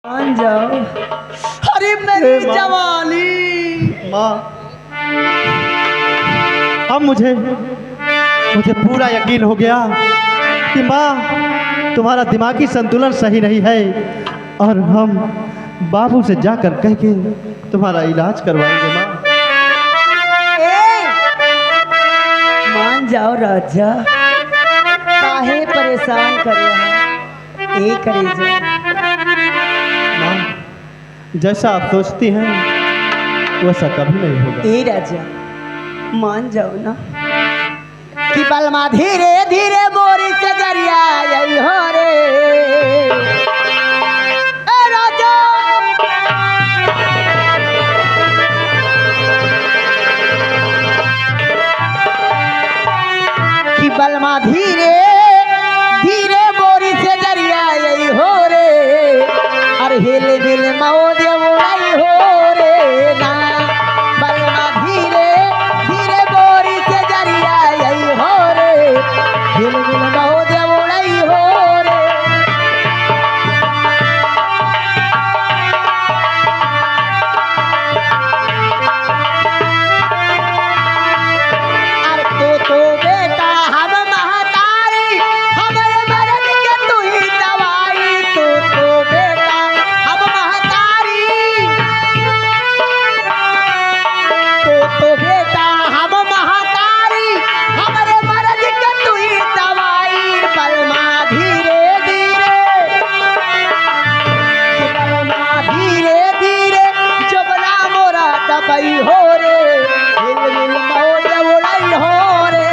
मान जाओ। अरे मेरी जवानी माँ, अब मुझे पूरा यकीन हो गया कि माँ तुम्हारा दिमागी संतुलन सही नहीं है और हम बाबू से जाकर कह के तुम्हारा इलाज करवाएंगे माँ। मान जाओ राजा, काहे परेशान करे ए करे जा। माँ, जैसा आप सोचती हैं वैसा कभी नहीं होगा। ए राजा मान जाओ ना कि बलमा धीरे धीरे बोरी से दरिया यही हो रे। ए राजा कि बलमा धीरे धीरे बोरी से दरिया यही हो रे। अरे हिले दिल मौज उड़ाई हो रे ना। बलमा धीरे धीरे बोरी से दरिया यही हो रे। हिले दिल मौज उड़ाई हो रे। अरे तो बेटा हम महतारी हमारे मर्द के तू ही दवाई। तो बेटा हम महतारी तो बेटा हम महतारी हमारे मर्द के तू ही दवाई। बलमा धीरे धीरे बलमा धीरे धीरे जबना मोरा दबाई हो रे। हिल मिल मौज उड़ाई हो रे।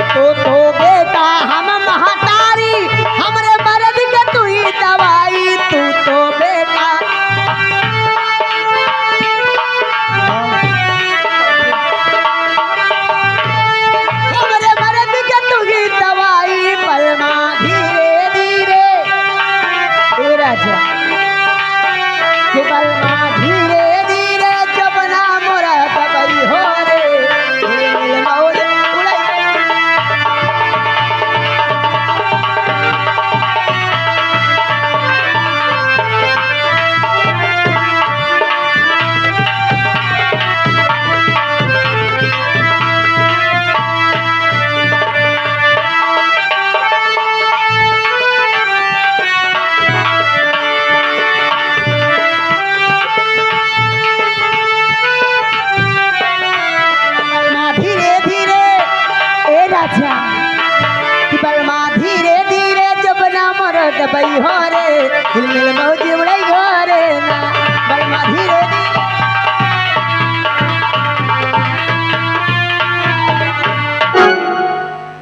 तो बेटा हम महतारी हमरे मर्द के तू ही दवाई। तो बेटा हमरे मर्द के तू ही दवाई। बलमा धीरे धीरे ए राजा कि बलमा धीरे धीरे जबना मोरा दबाई हो रे। हिल मौज उड़ाई बलमा धीरे धीरे ए राजा कि बलमा धीरे धीरे जबना मोर दबाई हो रे। हिलमिल मौज उड़ाई हो रे ना। बलमा धीरे धीरे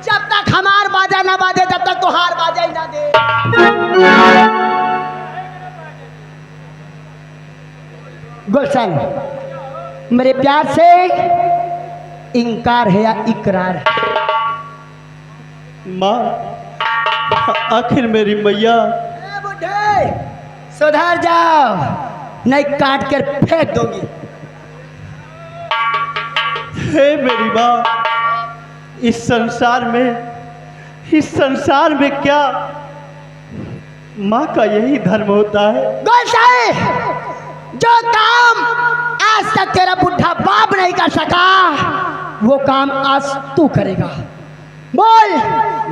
जब तक हमार बाजा ना बाजे तब तक तो हार बाजा ही ना दे। गुलशन मेरे प्यार से इनकार है या इकरार है? माँ, आखिर मेरी मैया ए बुढ़े सुधर जाओ नहीं काट कर फेंक दोगी। है मेरी माँ, इस संसार में क्या माँ का यही धर्म होता है। गुलशन जो काम आज तक तेरा बुढ़ा बाप नहीं कर सका वो काम आज तू करेगा। बोल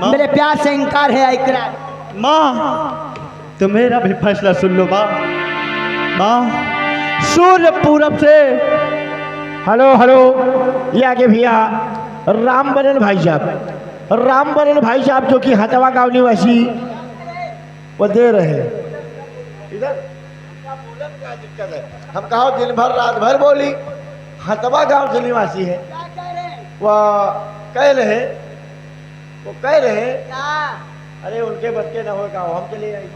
मेरे प्यार से इनकार है या इकरार? माँ, तो मेरा भी फैसला सुन लो माँ। माँ, सूर्य पूरब से हेलो हेलो, ये आगे भैया रामबरन भाई साहब जो कि हतवा गांव निवासी वो दे रहे हैं। इधर क्या दिक्कत है? हम कहा दिन भर रात भर बोली हतवा गांव से निवासी है। वो कह रहे अरे उनके बच्चे न हो गाँव हम चले आई।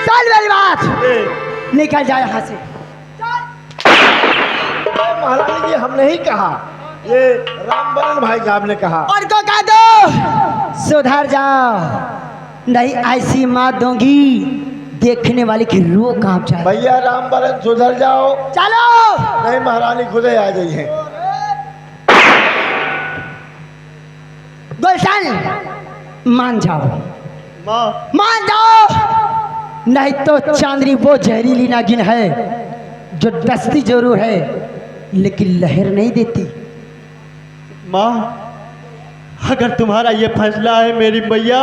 चल मेरी बात निकल जाए यहाँ से। महारानी जी हम नहीं कहा, ये रामबरन भाई साहब ने कहा। और को कह दो सुधर जाओ नहीं ऐसी मार दूंगी देखने वाले की रूह कांप जाए। भैया राम बरन सुधर जाओ, चलो नहीं महारानी खुदे आ गई है। गुलशन मान जाओ, माँ मान जाओ, नहीं तो चांदनी वो जहरीली नागिन है जो दस्ती जरूर है लेकिन लहर नहीं देती। माँ अगर तुम्हारा ये फैसला है मेरी मैया,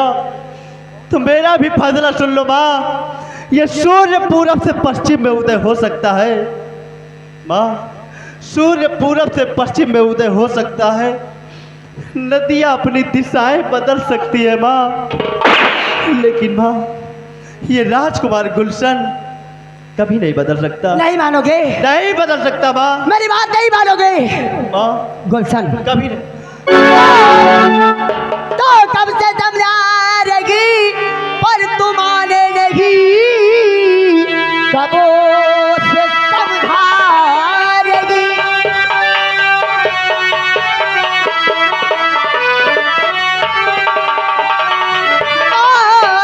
तो मेरा भी फैसला सुन लो माँ। ये सूर्य पूरब से पश्चिम में उदय हो सकता है माँ, सूर्य पूरब से पश्चिम में उदय हो सकता है। नदियाँ अपनी दिशाएं बदल सकती है माँ, लेकिन माँ ये राजकुमार गुलशन कभी नहीं बदल सकता। नहीं मानोगे? नहीं बदल सकता माँ, मेरी बात नहीं मानोगे? माँ गुलशन कभी नहीं। तो कब से समझा रहेगी पर तू माने नहीं, कबों से समझा रहेगी।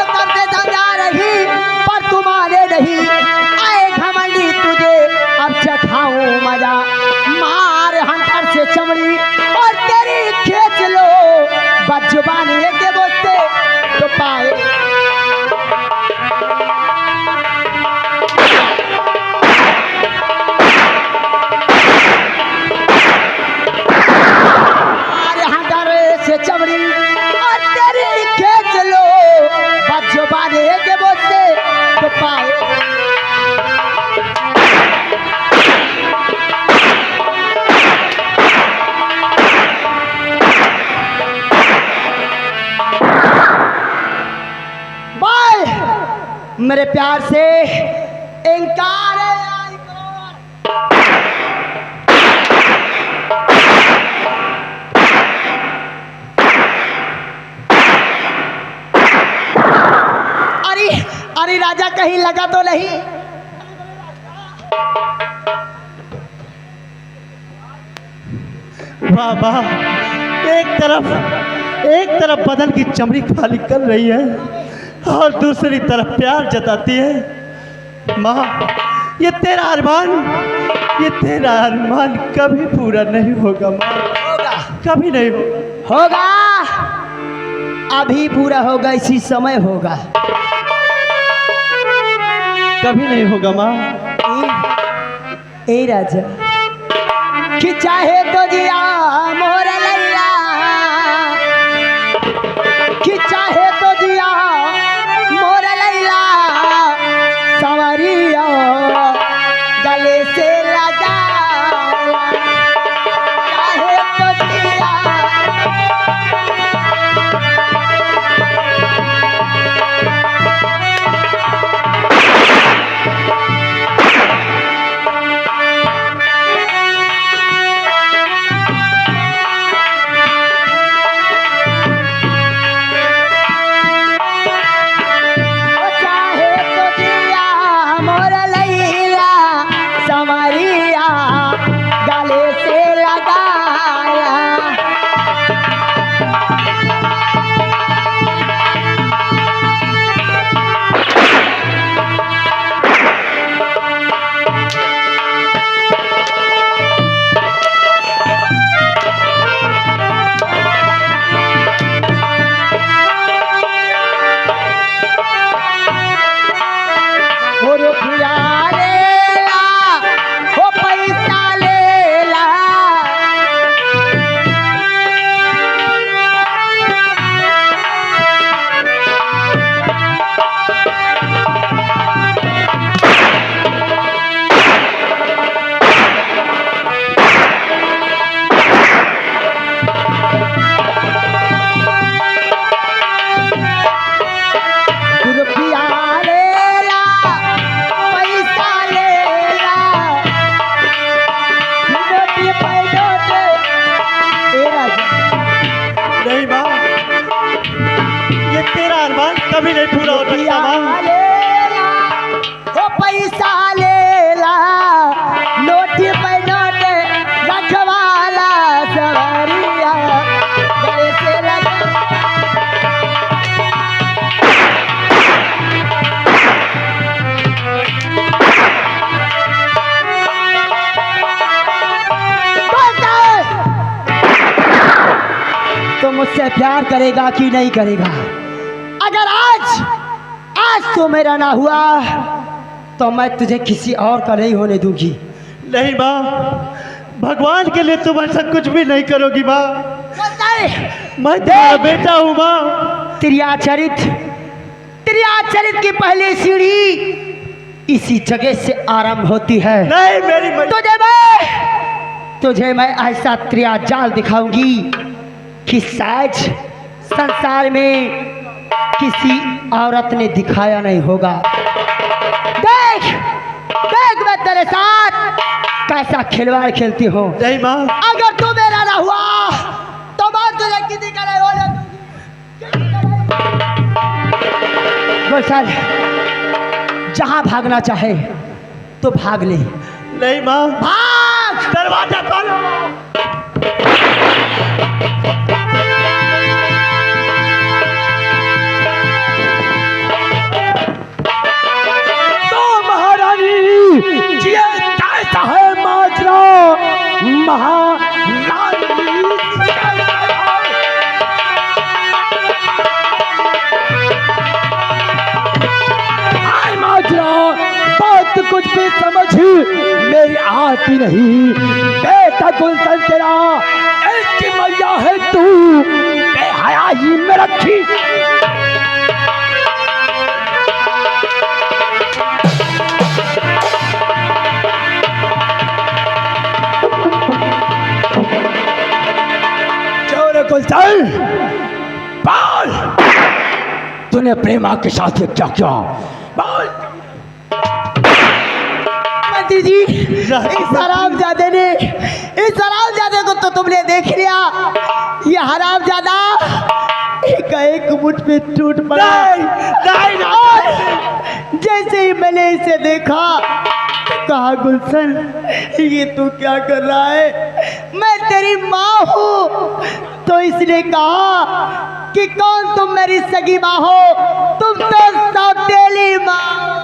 कब से समझा रही पर तू माने नहीं, आए घमंडी तुझे अब चखाऊं मजा, मार हंटर से चमड़ी और तेरी खींच लो बदजुबानी के बोलते तो पाए। मार हंटर से चमड़ी और तेरी खींच लो बदजुबानी के बोलते तो पाए। मेरे प्यार से इनकार है। अरे अरे राजा कहीं लगा तो नहीं? वाह वाह, एक तरफ बदन की चमड़ी खाली कर रही है और दूसरी तरफ प्यार जताती है। माँ ये तेरा अरमान कभी पूरा नहीं होगा माँ, होगा, कभी नहीं होगा, अभी पूरा होगा, इसी समय होगा। कभी नहीं होगा माँ। ए राजा कि चाहे तो जिया मोर लैला, कि चाहे तो जिया मोर लैला, संवरिया गले से लगा, चाहे तो जिया। कभी नहीं पूरा हो सकता माँ। लेला, ओ पैसा लेला, नोटी पे नोट रखवाला, सवरिया गले से लगा। मुझसे प्यार करेगा कि नहीं करेगा। अगर आज आज तो मेरा ना हुआ तो मैं तुझे किसी और का नहीं होने दूंगी। नहीं माँ, भगवान के लिए तुम ऐसा कुछ भी नहीं करोगी माँ। मैं तेरा बेटा हूँ माँ। त्रियाचरित की पहली सीढ़ी इसी जगह से आरंभ होती है। नहीं मेरी तुझे मैं ऐसा त्रियाजाल दिखाऊंगी कि शायद संसार में किसी औरत ने दिखाया नहीं होगा। देख देख मैं तेरे साथ कैसा खिलवाड़ खेलती हूँ। नहीं माँ, अगर तू मेरा ना हुआ तो मैं तुझे किसी का नहीं होने दूंगी। गुलशन, जहाँ भागना चाहे तो भाग ले। नहीं माँ, भाग। दरवाजा खोलो। तो महारानी ये कैसा है माजरा? महारानी हाय माजरा, बात कुछ भी समझ मेरी आती नहीं। बेटा गुलशन तेरा ऐसी मैया है, तू बेहयाई में रखी। गुलशन, बोल तूने प्रेमा के साथ ये क्या किया? बोल। मंत्री जी, इस हरामजादे को तो तुमने देख लिया। ये हरामजादा एक मुठ पे टूट पड़ा। नहीं। जैसे ही मैंने इसे देखा कहा, गुलशन ये तू क्या कर रहा है? मैं तेरी माँ हूँ। तो इसने कहा कि कौन तुम मेरी सगी माँ हो? तुम तो सौतेली माँ।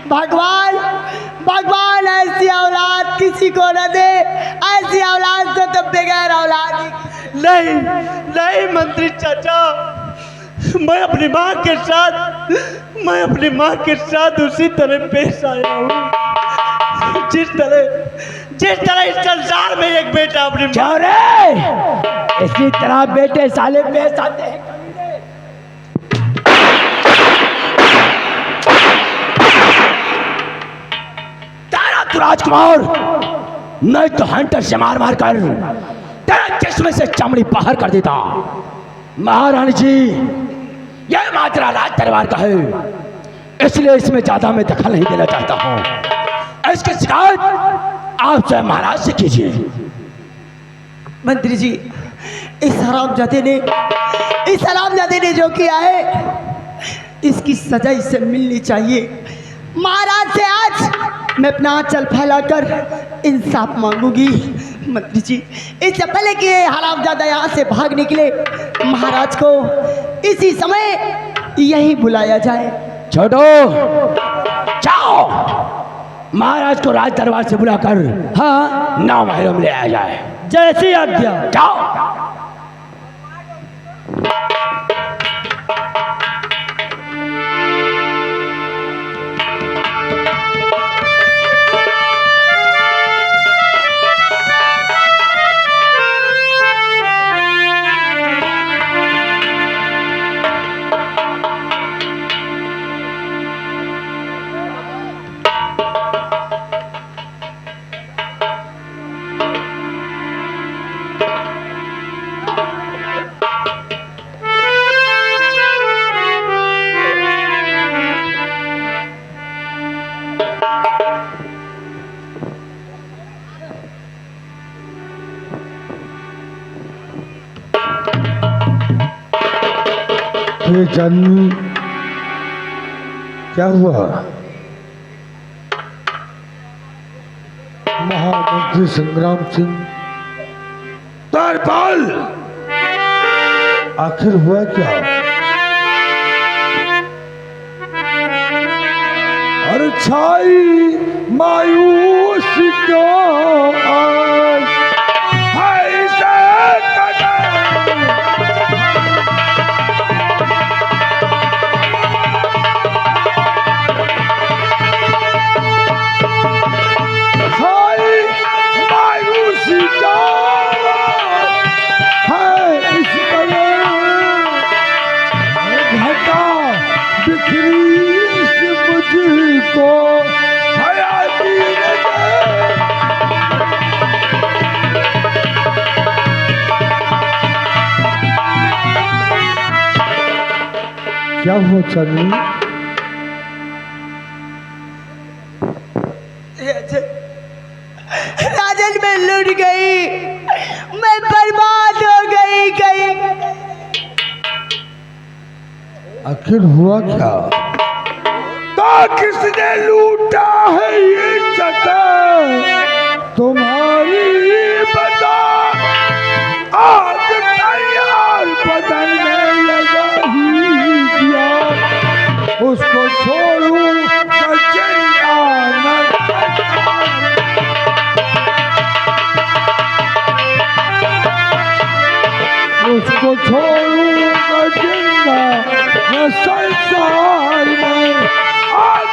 भगवान ऐसी औलाद किसी को न दे। ऐसी औलाद से तो बगैर औलाद ही। नहीं मंत्री चाचा, मैं अपनी माँ के साथ उसी तरह पेश आया हूँ जिस तरह इस संसार में एक बेटा अपनी माँ। इसी तरह बेटे साले पेश आते हैं। राजकुमार, नहीं तो हंटर से मार कर तेरे चश्मे से चमड़ी बाहर कर देता। महारानी जी, यह माजरा राज दरबार का है, इसलिए इसमें ज्यादा मैं दखल नहीं देना चाहता हूँ। इसकी शिकायत आप स्वयं महाराज से कीजिए। मंत्री जी, इस हरामजादे ने जो किया है इसकी सजा इसे मिलनी चाहिए। महाराज से आज मैं अपना आंचल फैलाकर इंसाफ मांगूंगी। मंत्री जी, इससे पहले कि हरामजादा यहाँ से भाग निकले, महाराज को इसी समय यही बुलाया जाए। छोटो, जाओ महाराज को राज दरबार से बुलाकर हाँ 9 महलों में ले आया जाए। जैसी आज्ञा। जाओ। ये जानवी क्या हुआ? महामंत्री संग्राम सिंह, दरबार आखिर हुआ क्या? और छाई मायूसी क्यों कृष्ण मुझको हयाती न दे। क्या हुआ चंदनी? राजन मैं लुट गई, मैं बर्बाद हो गई। आखिर हुआ क्या? तो किसने लूटा है ये चटा तुम्हारी बता। आज तैयार बदलने लगा ही दिया, उसको छोड़ू कचरिया न उसको छोड़ूंगा जिंदा मैं संसार में। आज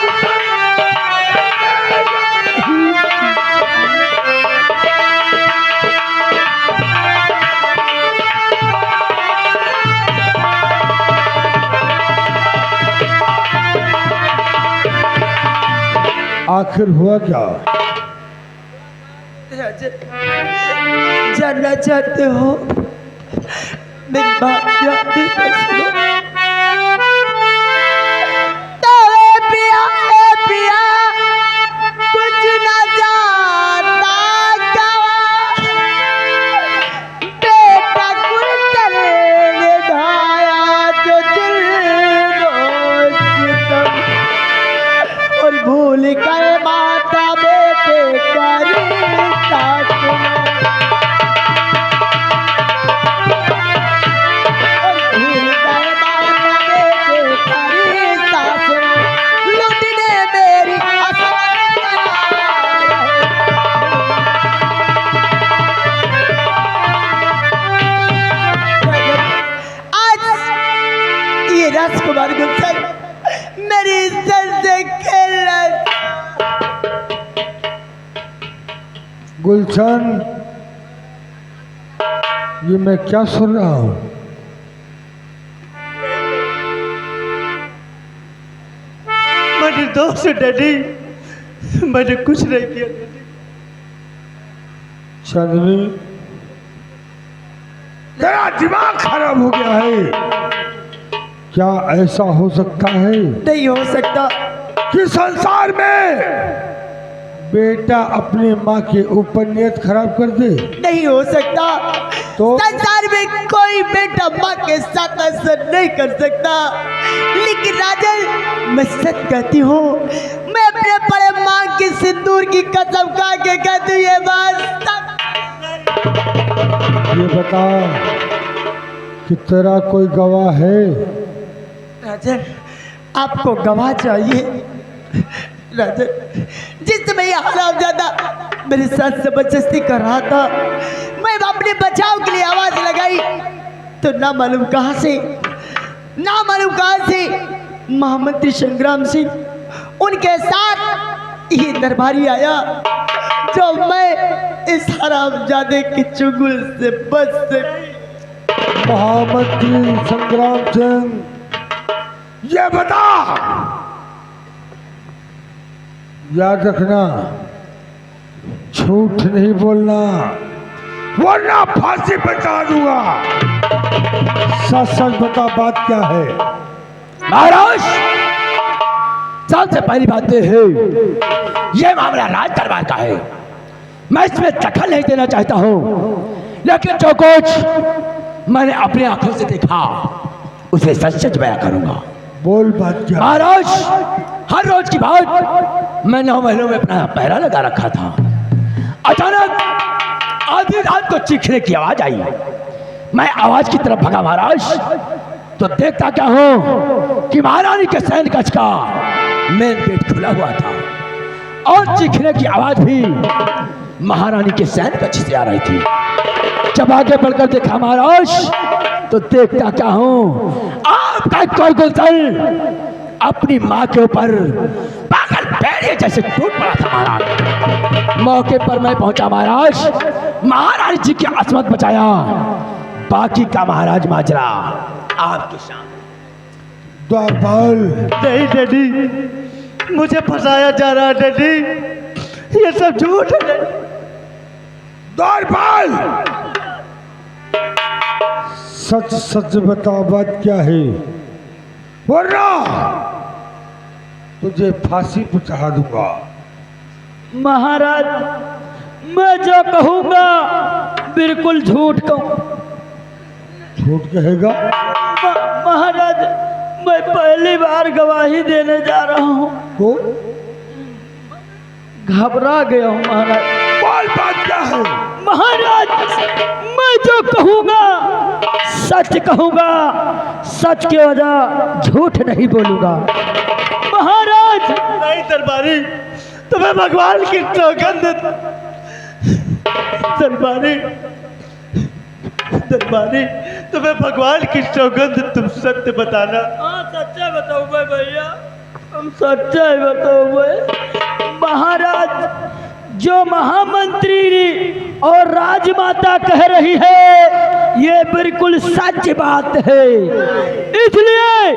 आखिर हुआ क्या? जानना चाहते हो? मेरी बात ध्यान से सुनो। पिया कुछ न जाता बेटा कुर्तन निभाया जो दिल और भूल कर माता बेटे का रिश्ता सुनो। राजकुमार गुलशन मेरी इज्जत से खेल रहा। गुलशन, ये मैं क्या सुन रहा हूँ? मैंने दोस्त डैडी, मैंने कुछ नहीं किया। चांदनी, तेरा दिमाग खराब हो गया है। क्या ऐसा हो सकता है नहीं हो सकता कि संसार में बेटा अपनी माँ के ऊपर नियत खराब कर दे? नहीं हो सकता। तो संसार में कोई बेटा माँ के साथ ऐसा नहीं कर सकता। लेकिन राजन मैं सच कहती हूँ, मैं अपने बड़े माँ की सिंदूर की कसम खा के कहती हूँ ये बात। ये बता कि तेरा कोई गवाह है? राजन आपको गवाह चाहिए? राजन जिस समय ये हरामजादा मेरे साथ जबरदस्ती कर रहा था, मैं अपने बचाव के लिए आवाज लगाई तो ना मालूम कहां से महामंत्री संग्राम सिंह उनके साथ ये दरबारी आया, जो मैं इस हरामजादे की चुगल से बच सकी। महामंत्री संग्राम सिंह, ये बता, याद रखना, झूठ नहीं बोलना वरना फांसी पे चढ़ा दूंगा। सच सच बता, बात क्या है? महाराज, सबसे पहली बात यह है, यह मामला राज दरबार का है। मैं इसमें दखल नहीं देना चाहता हूँ, लेकिन जो कुछ मैंने अपनी आंखों से देखा उसे सच सच बयां करूंगा। बोल, बात क्या? महाराज, हर रोज की बात, मैं 9 महीनों में अपना पहरा लगा रखा था। अचानक आधी रात को चीखने की आवाज आई। मैं आवाज की तरफ भगा महाराज, तो देखता क्या हूं कि महारानी के सैन कक्ष का मेन गेट खुला हुआ था और चीखने की आवाज भी महारानी के सैन कक्ष से आ रही थी। जब आगे बढ़कर देखा महाराज, तो देखता क्या हूं, आपका कोई गुलशन अपनी माँ के ऊपर पागल भेड़िए जैसे टूट पड़ा था महाराज। मौके पर मैं पहुंचा महाराज, महारानी जी की असमत बचाया, बाकी का महाराज माजरा आपके सामने। द्वारपाल, नहीं डैडी, मुझे फंसाया जा रहा है डैडी, ये सब झूठ है डैडी। द्वारपाल, सच सच बता, बात क्या है, वरना तुझे फांसी पर चढ़ा दूंगा। महाराज, मैं जो कहूँगा बिल्कुल झूठ कहूँ। झूठ कहेगा? महाराज, मैं पहली बार गवाही देने जा रहा हूँ, तो घबरा गया हूँ महाराज। बोल, बात क्या है? महाराज, मैं जो कहूँगा सच कहूँगा, सच की वजह झूठ नहीं बोलूँगा। महाराज, नहीं दरबारी, तुम्हें भगवान की सौगंध, दरबारी दरबारी, तुम्हें भगवान की सौगंध, तुम सत्य बताना। हाँ, सच्चा बताओ भैया, हम सच्चा ही बताओ। महाराज, जो महामंत्री और राजमाता कह रही है ये बिल्कुल सच बात है, इसलिए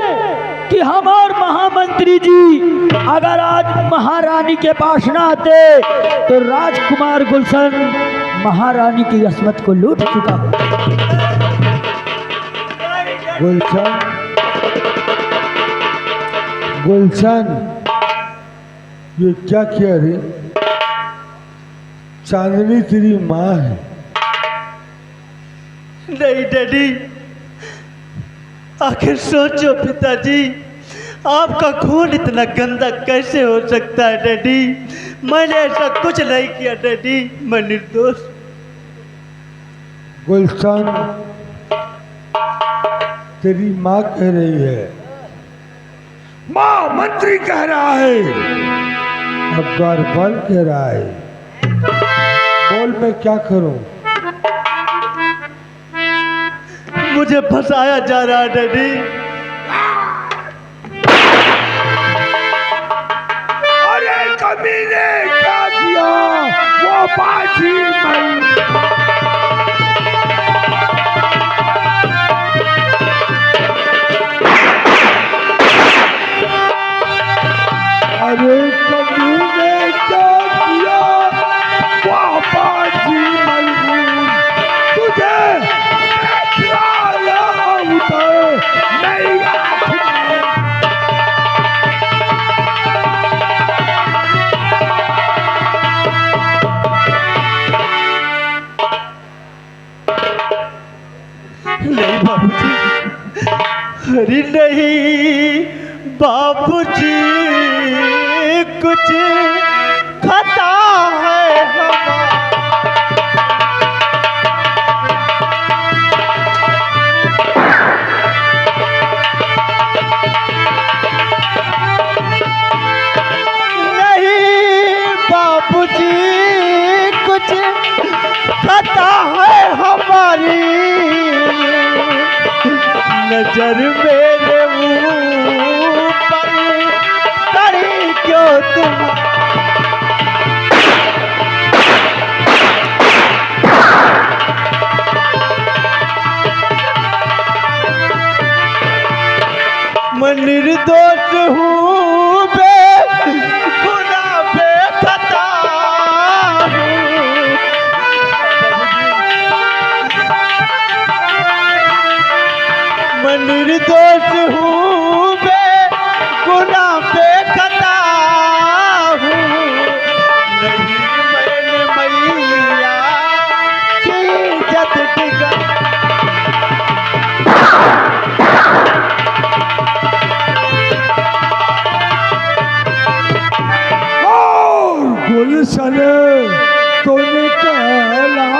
कि हम और महामंत्री जी अगर आज महारानी के पास न आते तो राजकुमार गुलशन महारानी की अस्मत को लूट चुका। गुलशन, गुलशन, ये क्या किया रे? चांदनी तेरी माँ है। नहीं डैडी, आखिर सोचो पिताजी, आपका खून इतना गंदा कैसे हो सकता है डैडी? मैंने ऐसा कुछ नहीं किया डैडी, मैं निर्दोष। गुलशन, तेरी माँ कह रही है, माँ मंत्री कह रहा है, अब द्वारपाल कह रहा है, बोल मैं क्या करूं? मुझे फंसाया जा रहा है डैडी। अरे कमीने, क्या किया? वो बाजी मैं अरे कमीने, क्या किया? वो बाजी मलून तुझे नहीं बाबूजी, अरे नहीं बाबूजी, कुछ खता है हमारा। कुछ खता है हमारी, नजर मेरे ऊपर करी क्यों तुम? मैं निर्दोष हूँ, बेगुनाह बेखता हूँ। मैं निर्दोष हूँ, बेगुनाह बेखता हूँ। नहीं मैंने मैया की इज्जत टिका। गुलशन तूने कहला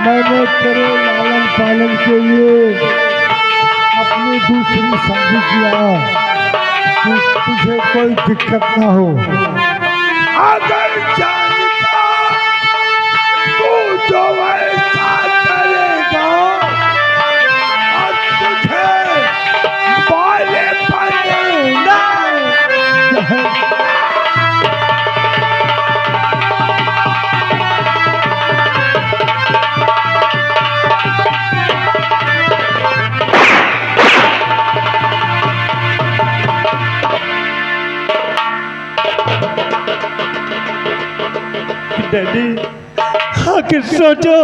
मैंने तेरे लालन पालन के लिए अपनी दूसरी शादी किया कि तुझे कोई दिक्कत ना हो। अगर जानता तू जो ऐसा करेगा और तुझे बाले बनेगा। डैडी, आखिर सोचो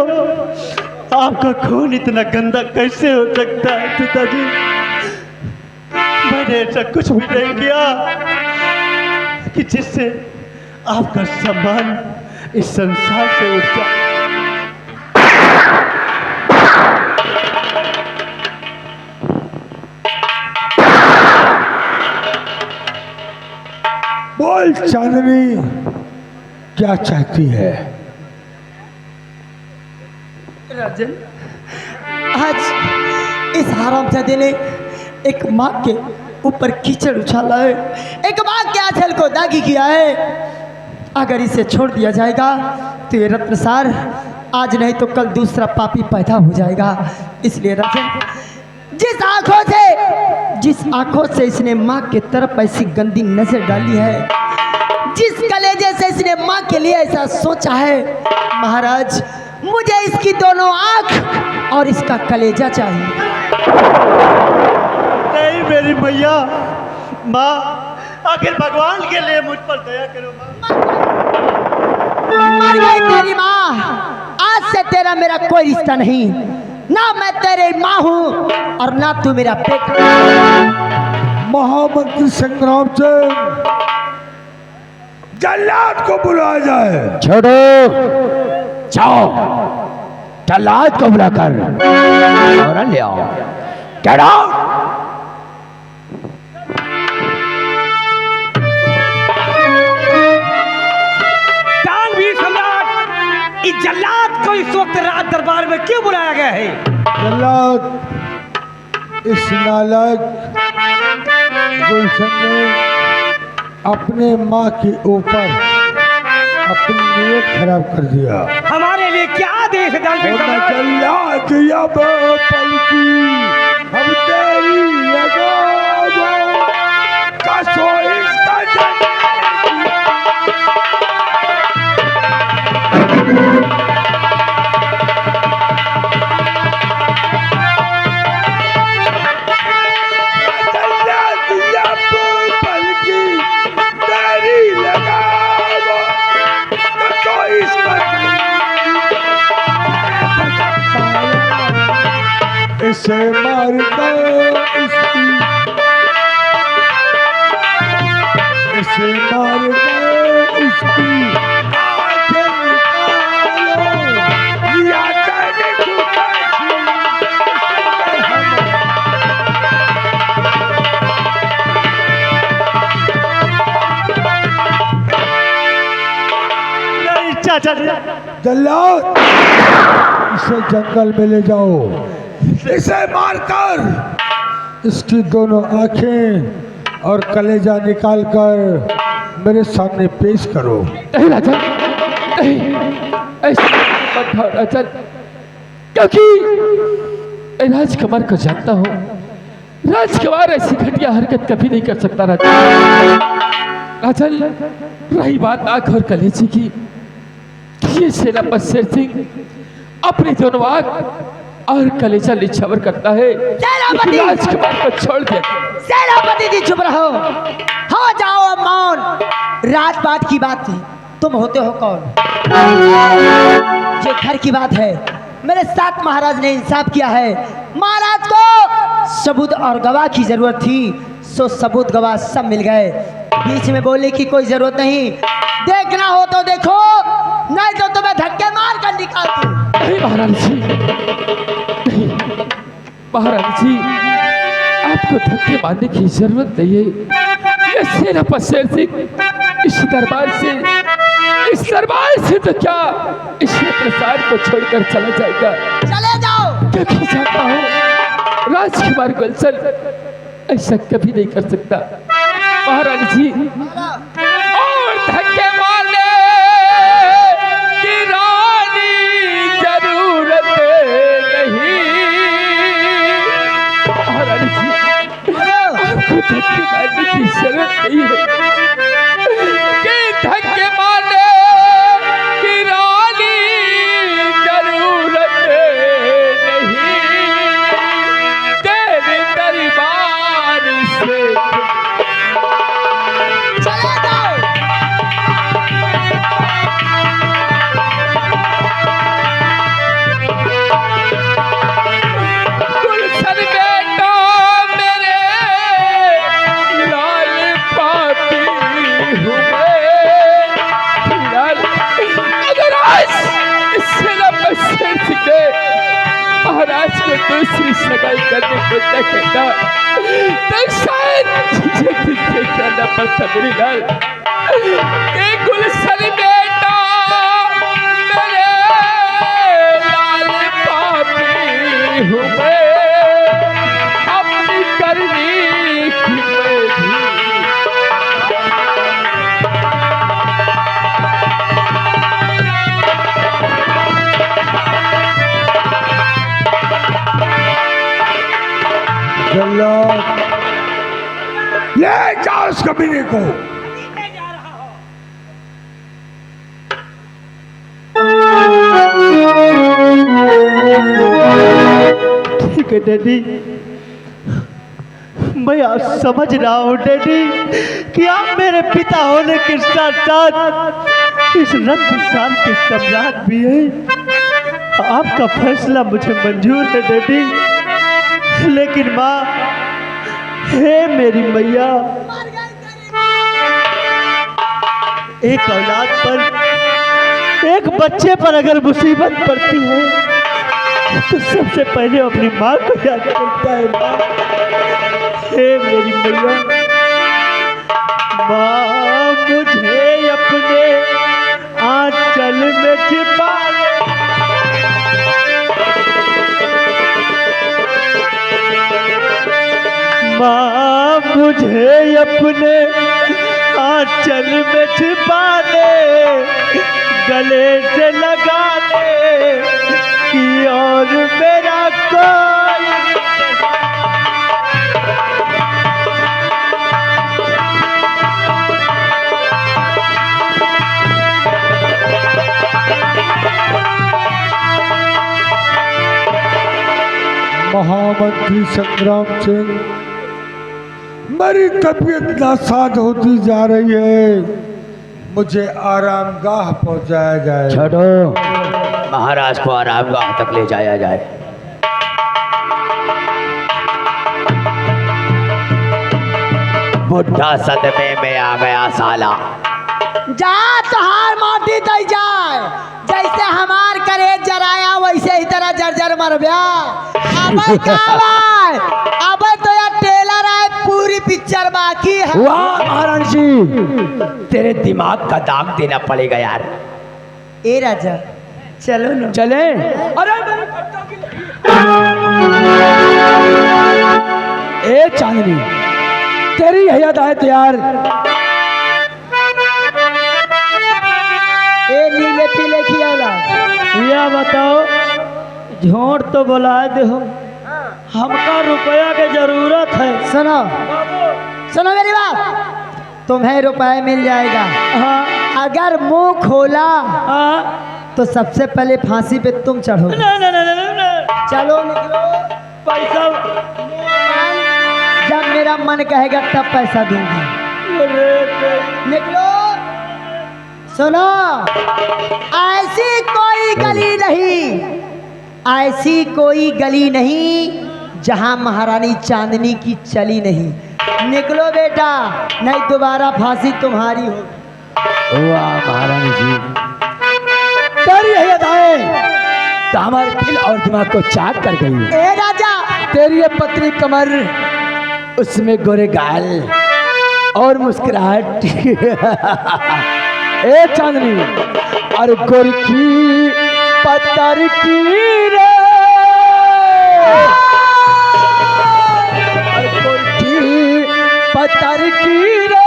आपका खून इतना गंदा कैसे हो सकता है पिताजी। मैंने ऐसा कुछ भी नहीं किया कि जिससे आपका सम्मान इस संसार से उठ जाए। बोल चांदनी, क्या चाहती है? राजन, आज इस हरामजादे ने एक माँ के ऊपर कीचड़ उछाला है, एक माँ के आंचल को दागी किया है। अगर इसे छोड़ दिया जाएगा तो ये रत्नसार आज नहीं तो कल दूसरा पापी पैदा हो जाएगा। इसलिए राजन, जिस आंखों से इसने माँ की तरफ ऐसी गंदी नजर डाली है, जिस कलेजे से इसने माँ के लिए ऐसा सोचा है, महाराज मुझे इसकी दोनों आंख और इसका कलेजा चाहिए। नहीं मेरी मैया, माँ आखिर भगवान के लिए मुझ पर दया करो माँ। मर गई तेरी माँ, आज से तेरा मेरा कोई रिश्ता नहीं, ना मैं तेरे माँ हूँ और ना तू मेरा बेटा। महामंत्री संग्राम सिंह, जल्लाद को बुलाया जाए। छोड़ो, जाओ जल्लाद को बुलाकर और ले आओ। Get out! दानवीर सम्राट, इस जल्लाद को इस वक्त राज दरबार में क्यों बुलाया गया है? जल्लाद, इस नालायक गुलशन ने अपने माँ के ऊपर अपनी नीयत खराब कर दिया। हमारे लिए क्या आदेश है दानवीर सम्राट? जल्लाद अब पलकी हम तेरी लगावो कसो इसका इसे मार दो, इसे मार दो, इसकी आंखें निकालो, या जाने नहीं चाचा जी, जल्लाद, इसे जंगल में ले जाओ, इसे मारकर इसकी दोनों आंखें और कलेजा निकालकर मेरे सामने पेश करो। नहीं राजन, नहीं, ऐसा मत करो राजन, क्योंकि राजकुमार को जानता हूँ, राजकुमार ऐसी घटिया हरकत कभी नहीं कर सकता राजन। राजन, रही बात आंख और कलेजे की, ये सेनापति शेर सिंह अपनी दोनों आंख और कलेजा निछावर करता है। सेनापति! राजकुमार को छोड़ दे। सेनापति जी चुप रहो, हो जाओ अब मौन। राजपाट की बात थी, तुम होते हो कौन? ये घर की बात है, मेरे साथ महाराज ने इंसाफ किया है। महाराज को सबूत और गवाह की जरूरत थी, सो सबूत गवाह सब मिल गए। बीच में बोलने की कोई जरूरत नहीं, देखना हो तो देखो, नहीं तो तुम्हें धक्के मार कर निकाल दूं। नहीं महाराज जी, नहीं महाराज जी, आपको धक्के मारने की जरूरत नहीं है। ये सेनापति शेर सिंह इस दरबार से इस दरबार से तो क्या इस प्रसाद को छोड़कर चला जाएगा। चले जाओ। क्योंकि जानता हूँ राजकुमार गुलशन ऐसा कभी नहीं कर सकता। महारानी जी और धक्के मारने की रानी जरूरत नहीं। महारानी जी आपको धक्के मारने की जरूरत नहीं है कि धक्के मारने की रानी जरूरत नहीं। तेरे दरबार से चले जाओ। गुलशन बेटा मेरे लाल पापी हूँ मैं। अगर आज इससे न बचने सीखे महाराज को दूसरी सगाई करने को न कहता तो शायद मुझे तुझे करना पड़ता मेरी लाल। कि गुलशन बेटा मेरे लाल पापी हूँ मैं। अपनी करनी की मैं भी जल्लाद ले जाओ उस कमीने को। ठीक है डैडी, मैं आज समझ रहा हूँ डैडी कि आप मेरे पिता होने के साथ साथ इस रत्नसान के सम्राट भी हैं। आपका फैसला मुझे मंजूर है डैडी, लेकिन माँ, हे मेरी मैया, एक औलाद पर, एक बच्चे पर अगर मुसीबत पड़ती है तो सबसे पहले अपनी माँ को याद करता है। माँ, हे मेरी मैया, माँ मुझे अपने आंचल में छिपा ले। माँ मुझे अपने आंचल में छिपा ले, गले से लगा ले कि और मेरा कोई महामंत्री संग्राम सिंह, मेरी तबीयत नासाज होती जा रही है, मुझे आरामगाह पहुंचाया जाए। छोड़ो, महाराज को आरामगाह तक ले जाया जाए। बुढ़ा सदमे में आ गया साला। जा तहार माटी दई जाए, जैसे हमार करे जराया वैसे ही तरह जर्जर मरब्या। अब तो यार टेलर आए, पूरी पिक्चर बाकी है। वाह महाराज जी, तेरे दिमाग का दाग देना पड़ेगा यार। ए राजा चलो ना। चले। अरे ए चांदनी, तेरी हयात है तो यार। ए नीले पीले खियाला, या बताओ, झोंट तो बुला दे हो, हमका रुपया की जरूरत है। सुनो सुनो मेरी बात, तुम्हें रुपए मिल जाएगा। हाँ अगर मुंह खोला हाँ, तो सबसे पहले फांसी पे तुम चढ़ो। चलो निकलो, पैसा जब मेरा मन कहेगा तब पैसा दूंगी। निकलो। सुनो, ऐसी कोई गली नहीं, ऐसी कोई गली नहीं जहां महारानी चांदनी की चली नहीं। निकलो बेटा, नहीं दोबारा फांसी तुम्हारी होगी। वाह महारानी जी, तेरी हयात है तो हमारे दिल और दिमाग को चाक कर गई। ए राजा, तेरी ये पतली कमर, उसमें गोरे गाल और मुस्कुराहट ए चांदनी, अरे गोरखी पत्थर की रे, अरे गोरखी पत्थर की रे,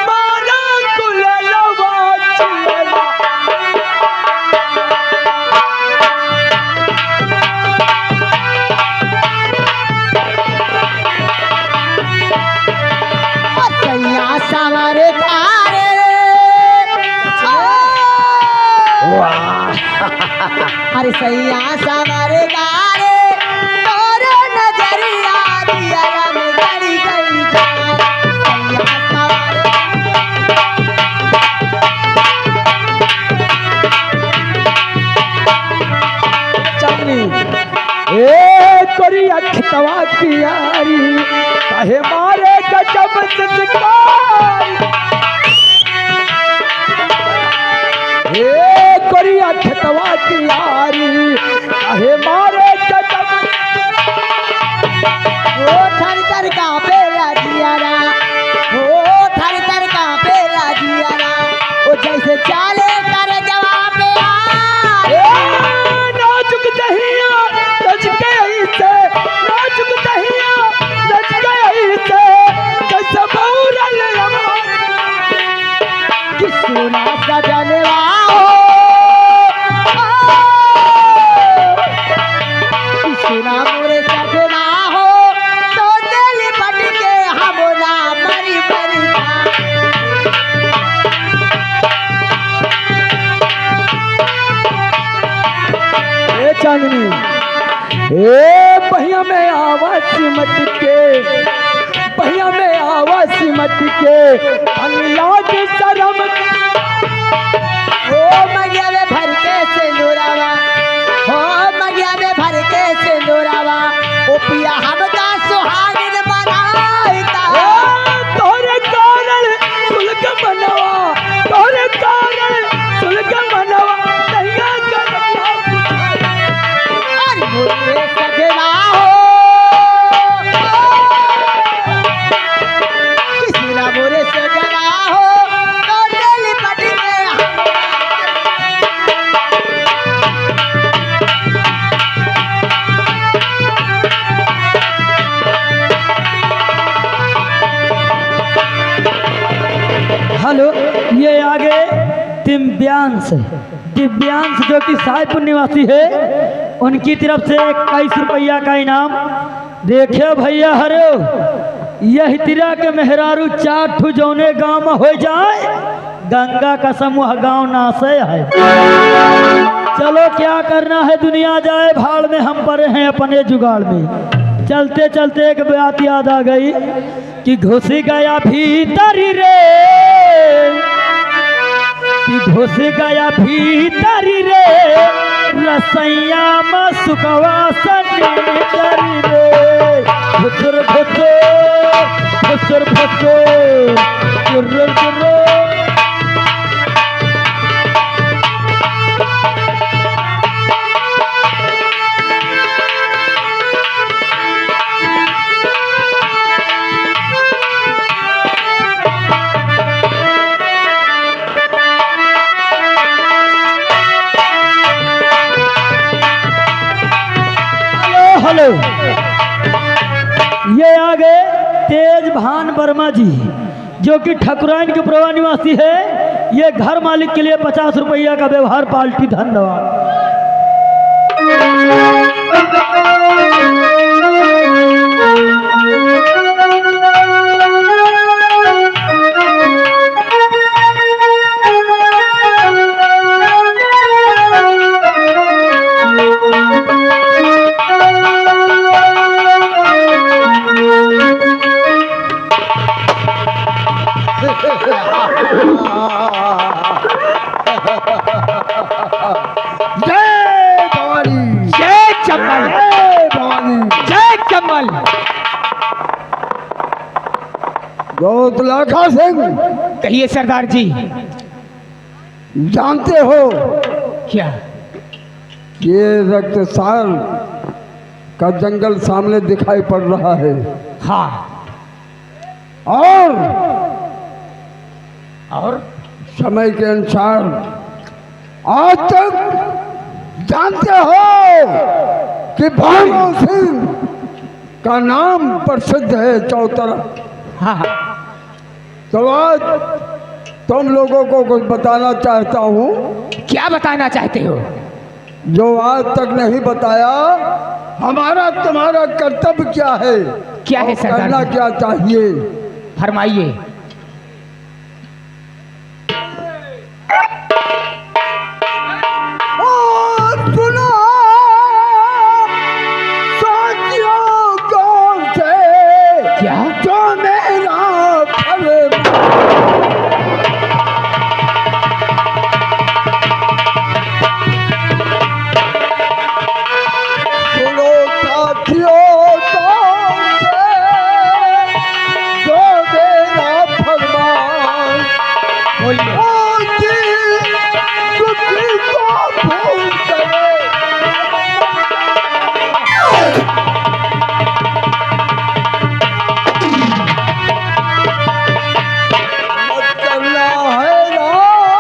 मारा गुलाबा चिला। सैया सावरे तारे अरे सैया सावरे तारे तोरे नजरिया दिया में गड़ी गड़ी सैया सावरे चांदनी, ए तोरी अखतवा की यारी काहे मारे गजब संस्कार, ए तोरी अखतवा की यारी काहे मारे गजब, ओ थर थर कांपे जियारा, ओ थर थर कांपे जियारा, ओ जैसे चाले कर जवाब ए नाजुक दहिया लच गई से, नाजुक दहिया लच गई से, कैसे बौरल रवा कि सुना सजनवा कि सुना मोरे सजना हो तो दिल फट के हमरा मरी मरी ए चांदनी, ए पहिया में आवाज सिमट के, पहिया में आवाज सिमट के, अनलाज शर्म, ओ मगिया में भर के सिंदूरावा, ओ मगिया में भर के सिंदूरावा, ओ पिया हमका सुहागिन बनाईता तोरे कारण सुलग मनवा, तोरे कारण सुलग मनवा, नैया गलतिया अरे मोरे सजना हो कि सुना मोरे सजना हो तो दिल फट के हेलो, ये आगे दिव्यांश, दिव्यांश जो कि साहिबपुर निवासी है, उनकी तरफ से 21 रुपया का इनाम। देखिए भैया हरे, यह तिरा के मेहरारू 4 ठू जौने गांव में हो जाए, गंगा का समूह गांव नासे है। चलो क्या करना है, दुनिया जाए भाड़ में, हम पड़े हैं अपने जुगाड़ में। चलते चलते एक बात याद आ गई कि घुस गया भीतर रे, कि घुस गया भीतर रे, रसैया में सुखवा सनीतर रे, घुसर घुसर घुसर घुसर चुर्र चुर्र। हेलो, ये आ गए तेज भान वर्मा जी, जो कि ठकुराइन के प्रवा निवासी है। ये घर मालिक के लिए 50 रुपया का व्यवहार पार्टी। धन्यवाद। जय भवानी, जय चंबल, जय भवानी, जय चंबल। गौतलाखा सिंह, कहिए सरदार जी। जानते हो क्या? ये रक्तसार का जंगल सामने दिखाई पड़ रहा है, हाँ। और और समय के अनुसार आज तक जानते हो कि भानु सिंह का नाम प्रसिद्ध है चौतरफ। हाँ हाँ। तो आज तुम लोगों को कुछ बताना चाहता हूँ क्या बताना चाहते हो? जो आज तक नहीं बताया। हमारा तुम्हारा कर्तव्य क्या है, क्या है और सरदार करना जी? क्या चाहिए? फरमाइए। सुनो साथियों कौन से क्या? जो मेरा फल सुनो साथियों कौन से जो मेरा फरमान दुखी को भूल करे। मत करना हैरान,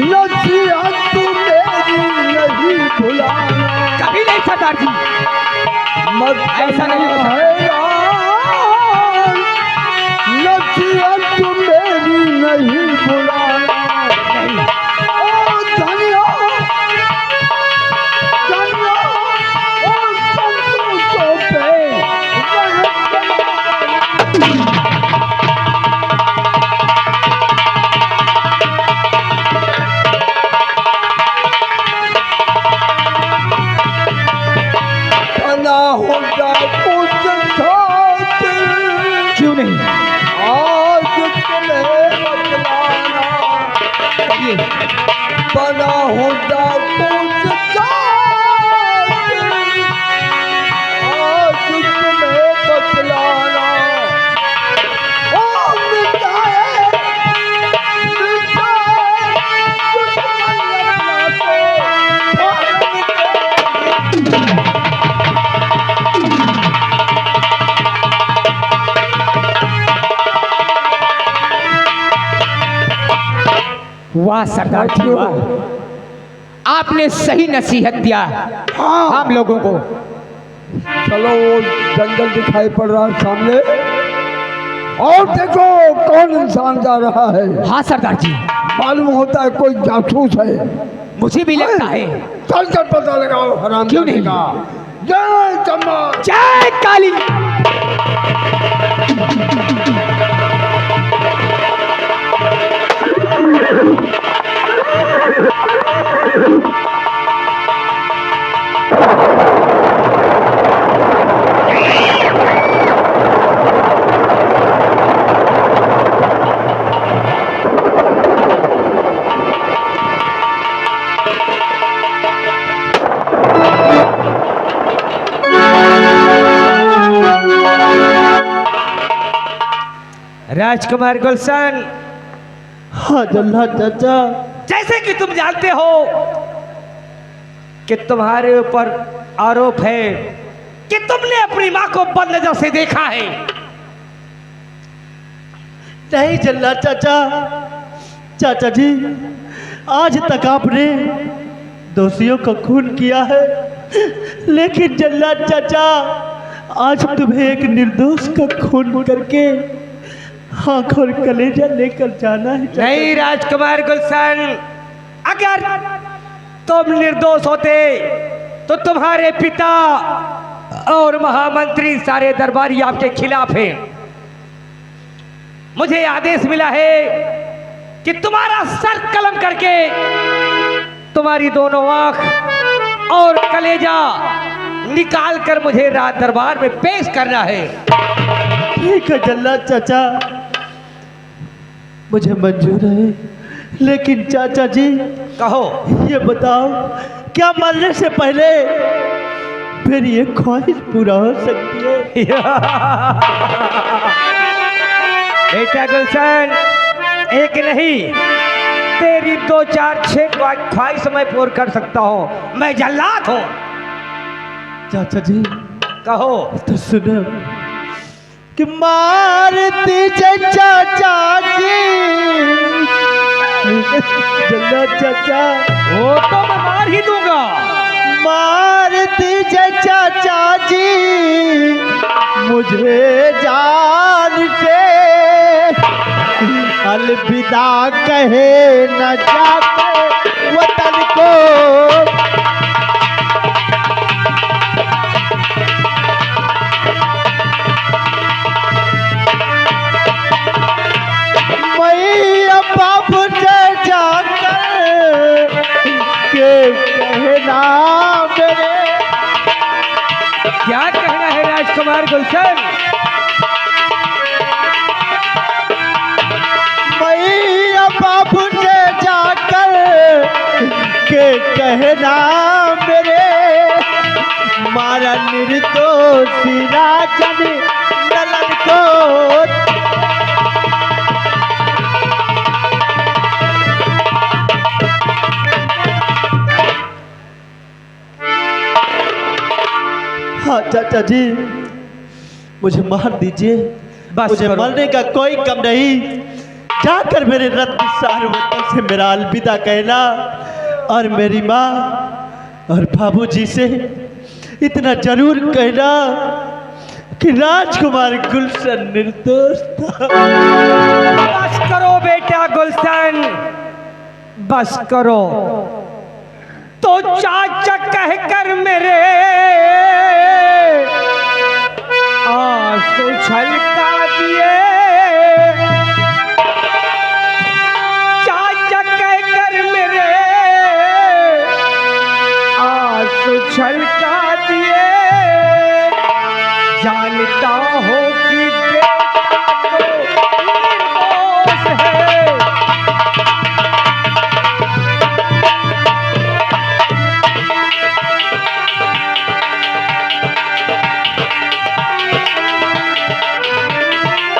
नसीहत मेरी नहीं भुलाना। कभी नहीं सरदार जी। मत ऐसा नहीं करना होता। हैरान, नसीहत मेरी नहीं भुलाना। ओ धनिया धनिया ओ संतोषों पे बना होगा कुछ खातिर। क्यों नहीं? आज तुम्हें बतलाना बना होगा कुछ खातिर। आज तुम्हें बतलाना ओ मिटाए दुश्मन लगना को वाह सरदार जी वाह, आपने सही नसीहत दिया हम लोगों को। चलो वो जंगल दिखाई पड़ रहा है सामने, और देखो कौन इंसान जा रहा है। हाँ सरदार जी, मालूम होता है कोई जासूस है। मुझे भी लगता है। चल कर पता लगाओ हराम क्यों नहीं? का। जय चम्बा। जय काली। राजकुमार गुलशन, हाँ जल्लाद चाचा। जैसे कि तुम जानते हो कि तुम्हारे ऊपर आरोप है कि तुमने अपनी मां को बदनजर से देखा है। नहीं जल्लाद चाचा, चाचा जी आज तक आपने दोषियों को खून किया है, लेकिन जल्लाद चाचा आज तुम्हें एक निर्दोष का खून करके आँख और कलेजा लेकर जाना है। नहीं राजकुमार गुलशन, अगर तुम निर्दोष होते तो तुम्हारे पिता और महामंत्री सारे दरबारी आपके खिलाफ हैं। मुझे आदेश मिला है कि तुम्हारा सर कलम करके तुम्हारी दोनों आंख और कलेजा निकाल कर मुझे राज दरबार में पेश करना है। ठीक है जल्लाद चाचा, मुझे मंजूर है, लेकिन चाचा जी कहो। ये बताओ क्या मरने से पहले मेरी ये ख्वाहिश पूरा हो सकती है? बेटा गुलशन, एक नहीं तेरी 2 4 6 ख्वाहिश मैं पूर्ण कर सकता हूँ। मैं जल्लाद हूँ। चाचा जी कहो। तो सुनो, कि मारती चाचा जी जल्ला चाचा वो तो मैं मार ही दूंगा। मारती चाचा जी मुझे जान से अलविदा कहे न जाते वतन को। मैया बाप से जाकर के कहना मेरे। क्या कहना है राजकुमार गुलशन? मैया बाप से जाकर के कहना मेरे, मारा निर्दोषी राजन ललन को। हाँ चाचा जी, मुझे मार दीजिए, बस मुझे करो। मरने का कोई कम नहीं। जाकर मेरे रत्न सार्वभौम से मेरा अलविदा कहना और मेरी माँ और बाबूजी से इतना जरूर कहना कि राजकुमार गुलशन निर्दोष था। बस करो बेटा गुलशन, बस करो। तो चाचा कहकर मेरे आंसू छलका दिए। चाचा कहकर मेरे आंसू छलका दिए। जानता हो कि बेटा तो निर्दोष है।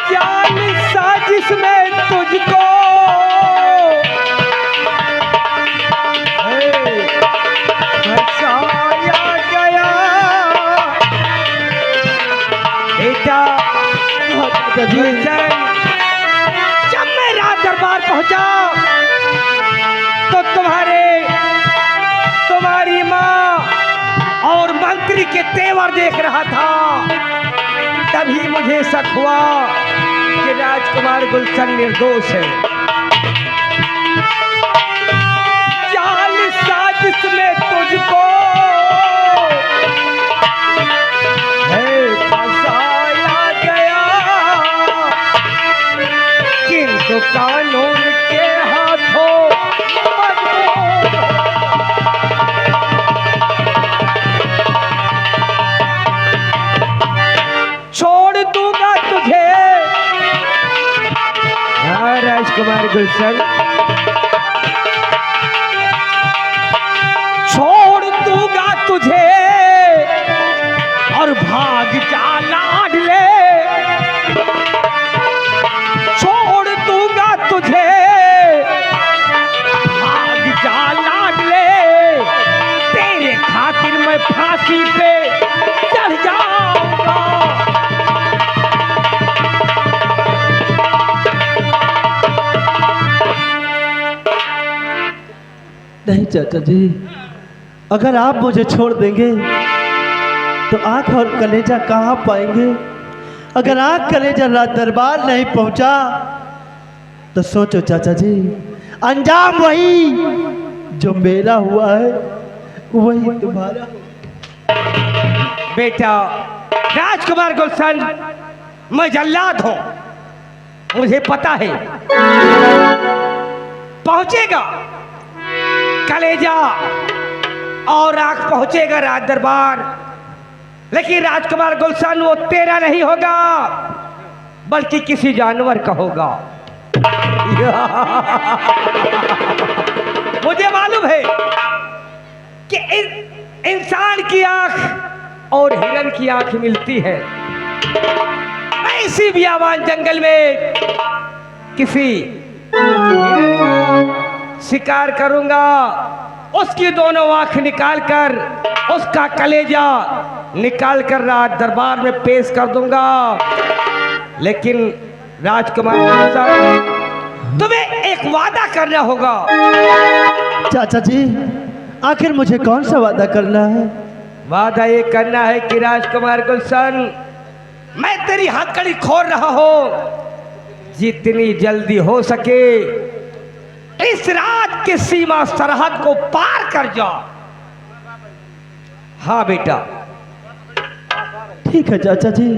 जान साजिश में तुझको फंसाया गया बेटा। गुलशन, जब मैं राज दरबार पहुंचा तो तुम्हारी माँ और मंत्री के तेवर देख रहा था। तभी मुझे शक हुआ कि राजकुमार गुलशन निर्दोष है। जाल साजिश में तुझको फंसाया गया, किंतु कानून के हाथों मजबूर। छोड़ दूंगा तुझे राजकुमार गुलशन, छोड़ दूंगा तुझे और भाग जा लाडले। छोड़ दूंगा तुझे, भाग जा लाडले। तेरे खातिर मैं फांसी पे चढ़ जाऊंगा। नहीं चाचा जी, अगर आप मुझे छोड़ देंगे तो आंख और कलेजा कहाँ पाएंगे। अगर आंख कलेजा राज दरबार नहीं पहुंचा तो सोचो चाचा जी, अंजाम वही जो मेरा हुआ है वही तुम्हारा। बेटा राजकुमार गुलशन, मैं जल्लाद हूं, मुझे पता है पहुंचेगा कलेजा और आंख पहुंचेगा राज दरबार। लेकिन राजकुमार गुलशन वो तेरा नहीं होगा बल्कि किसी जानवर का होगा। मुझे मालूम है कि इंसान की आंख और हिरन की आंख मिलती है। मैं इसी बियाबान जंगल में किसी हिरन का शिकार करूंगा, उसकी दोनों आंख निकालकर उसका कलेजा निकालकर राज दरबार में पेश कर दूंगा। लेकिन राजकुमार गुलशन, तुम्हें एक वादा करना होगा। चाचा जी, आखिर मुझे कौन सा वादा करना है? वादा ये करना है कि राजकुमार गुलशन, मैं तेरी हथकड़ी खोल रहा हूं, जितनी जल्दी हो सके इस रात की सीमा सरहद को पार कर जा। हाँ बेटा। ठीक है चाचा जी,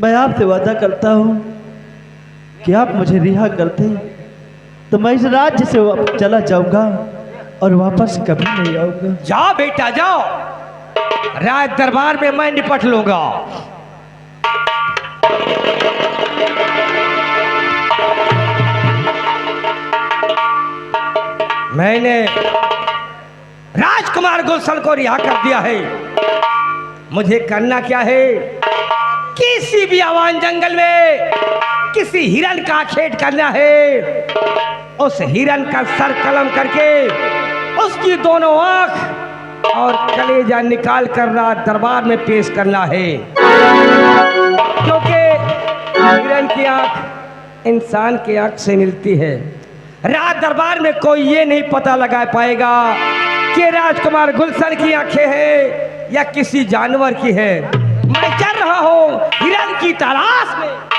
मैं आपसे वादा करता हूँ कि आप मुझे रिहा करते तो मैं इस राज्य से चला जाऊंगा और वापस कभी नहीं आऊंगा। जाओ बेटा जाओ, राज दरबार में मैं निपट लूंगा। मैंने राजकुमार गुलशन को रिहा कर दिया है। मुझे करना क्या है? किसी भी आवान जंगल में किसी हिरन का खेत करना है, उस हिरन का सर कलम करके उसकी दोनों आंख और कलेजा निकाल कर राज दरबार में पेश करना है, क्योंकि हिरन की आंख इंसान की आंख से मिलती है। राज दरबार में कोई ये नहीं पता लगा पाएगा कि राजकुमार गुलशन की आंखें हैं या किसी जानवर की है। मैं चल रहा हूँ हिरन की तलाश में।